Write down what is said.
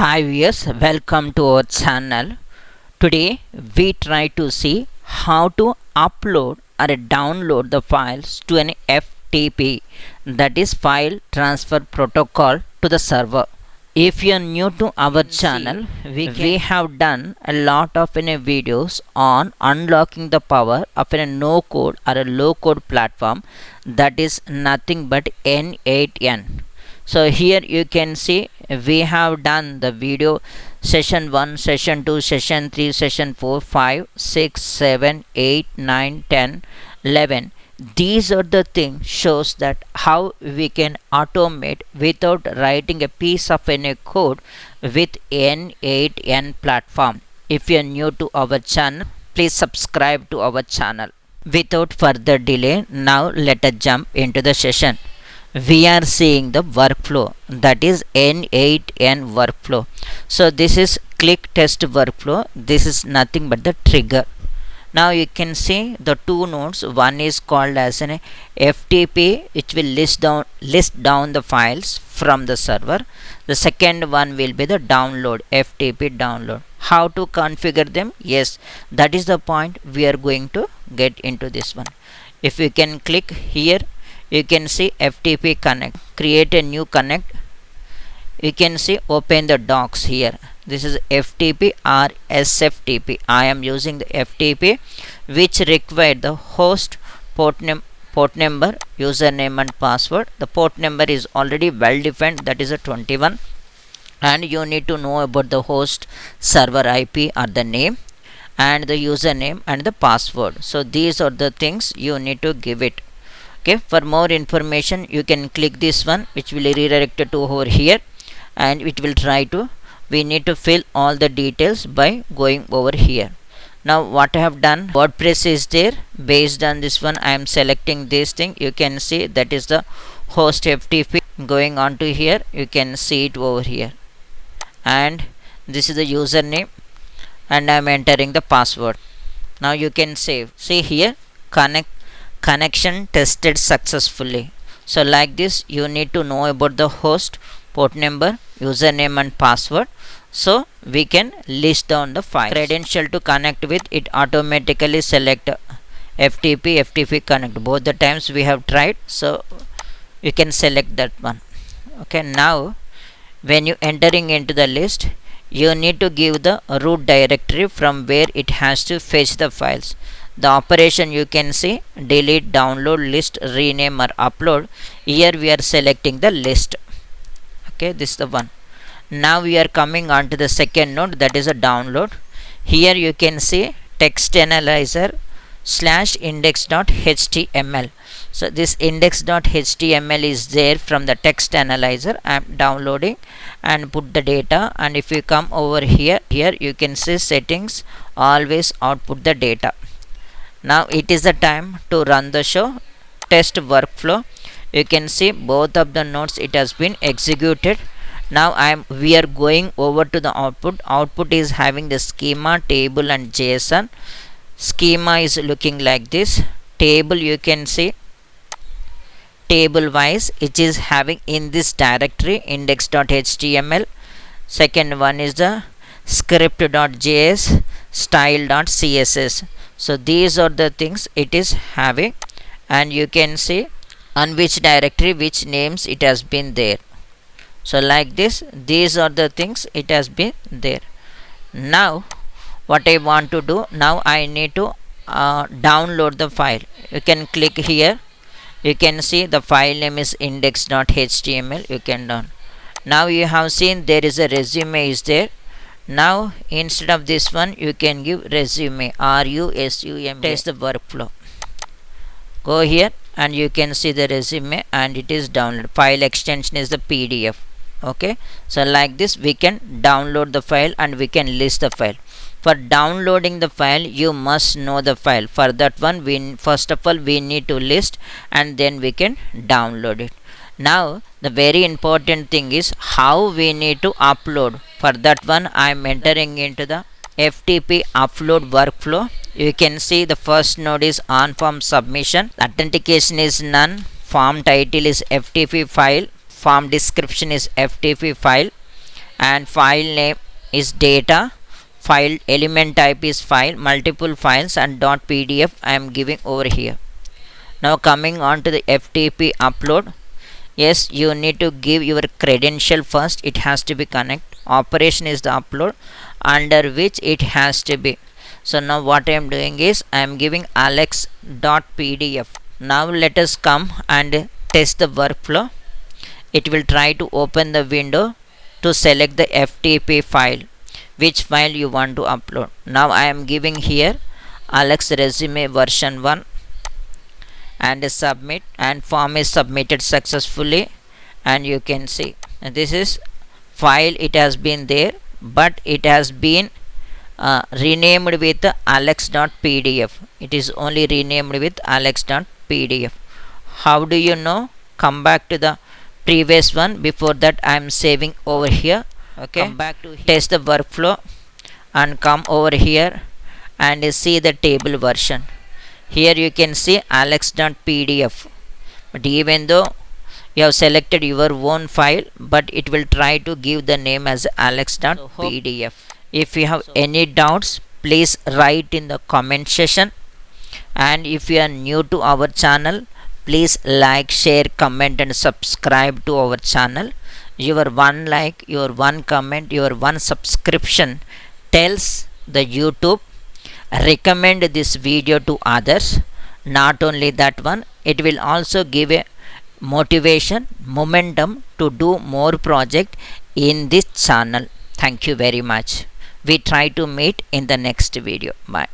Hi viewers, welcome to our channel. Today we try to see how to upload or download the files to an FTP, that is file transfer protocol, to the server. If you are new to our channel, we have done a lot of videos on unlocking the power of a no code or a low code platform, that is nothing but n8n. So here you can see we have done the video session 1, session 2, session 3, session 4, 5, 6, 7, 8, 9, 10, 11. These are the things shows that how we can automate without writing a piece of any code with n8n platform. If you are new to our channel, please subscribe to our channel. Without further delay, now let us jump into the session. We are seeing the workflow, that is n8n workflow. So this is click test workflow. This is nothing but the trigger. Now you can see the two nodes. One is called as an FTP, which will list down the files from the server. The second one will be the download, FTP download. How to configure them? Yes, that is the point we are going to get into this one. If you can click here, you can see FTP connect, create a new connect. You can see open the docs here. This is FTP or SFTP. I am using the FTP, which require the host, port number, username and password. The port number is already well defined, that is a 21, and you need to know about the host server IP or the name, and the username and the password. So these are the things you need to give it. Okay, for more information you can click this one, which will redirect to over here, and it will try to, we need to fill all the details by going over here. Now what I have done, WordPress is there. Based on this one I am selecting this thing. You can see that is the host FTP. Going on to here, you can see it over here, and this is the username, and I am entering the password. Now you can save. See here, connection tested successfully. So like this you need to know about the host, port number, username and password, so we can list down the file. Credential to connect with, it automatically select FTP connect. Both the times we have tried, so you can select that one. Okay, now when you entering into the list, you need to give the root directory from where it has to fetch the files. The operation you can see, delete, download, list, rename or upload. Here we are selecting the list. Okay, this is the one. Now we are coming on to the second node, that is a download. Here you can see text analyzer /index.html. So this index.html is there from the text analyzer. I am downloading and put the data, and if you come over here you can see settings, always output the data. Now it is the time to run the show. Test workflow. You can see both of the nodes, it has been executed. Now we are going over to the output. Output is having the schema, table and JSON. Schema is looking like this. Table, you can see table wise it is having in this directory index.html. Second one is the script.js, style.css. So these are the things it is having, and you can see on which directory, which names it has been there. So like this, these are the things it has been there. Now what I want to do, now I need to download the file. You can click here. You can see the file name is index.html. You can download. Now you have seen there is a resume is there. Now instead of this one you can give resume, RUSUME. Test the workflow. Go here and you can see the resume, and it is downloaded. File extension is the PDF. Okay, so like this we can download the file and we can list the file. For downloading the file you must know the file. For that one first of all we need to list, and then we can download it. Now the very important thing is how we need to upload. For that one I am entering into the FTP upload workflow. You can see the first node is on form submission, authentication is none, form title is FTP file, form description is FTP file, and file name is data, file element type is file, multiple files, and .pdf I am giving over here. Now coming on to the FTP upload. Yes, you need to give your credential first. It has to be connect. Operation is the upload under which it has to be. So now what I am doing is I am giving alex.pdf. Now let us come and test the workflow. It will try to open the window to select the FTP file, which file you want to upload. Now I am giving here alex resume version 1 and submit, and form is submitted successfully. And you can see this is file, it has been there, but it has been renamed with alex.pdf. It is only renamed with alex.pdf. How do you know? Come back to the previous one. Before that I am saving over here. Okay, come back to test the workflow and come over here and see the table version. Here you can see alex.pdf, but even though you have selected your own file, but it will try to give the name as alex.pdf. If you have any doubts, please write in the comment section. And if you are new to our channel, please like, share, comment and subscribe to our channel. Your one like, your one comment, your one subscription tells the YouTube recommend this video to others. Not only that one, it will also give a motivation, momentum to do more project in this channel. Thank you very much. We try to meet in the next video. Bye.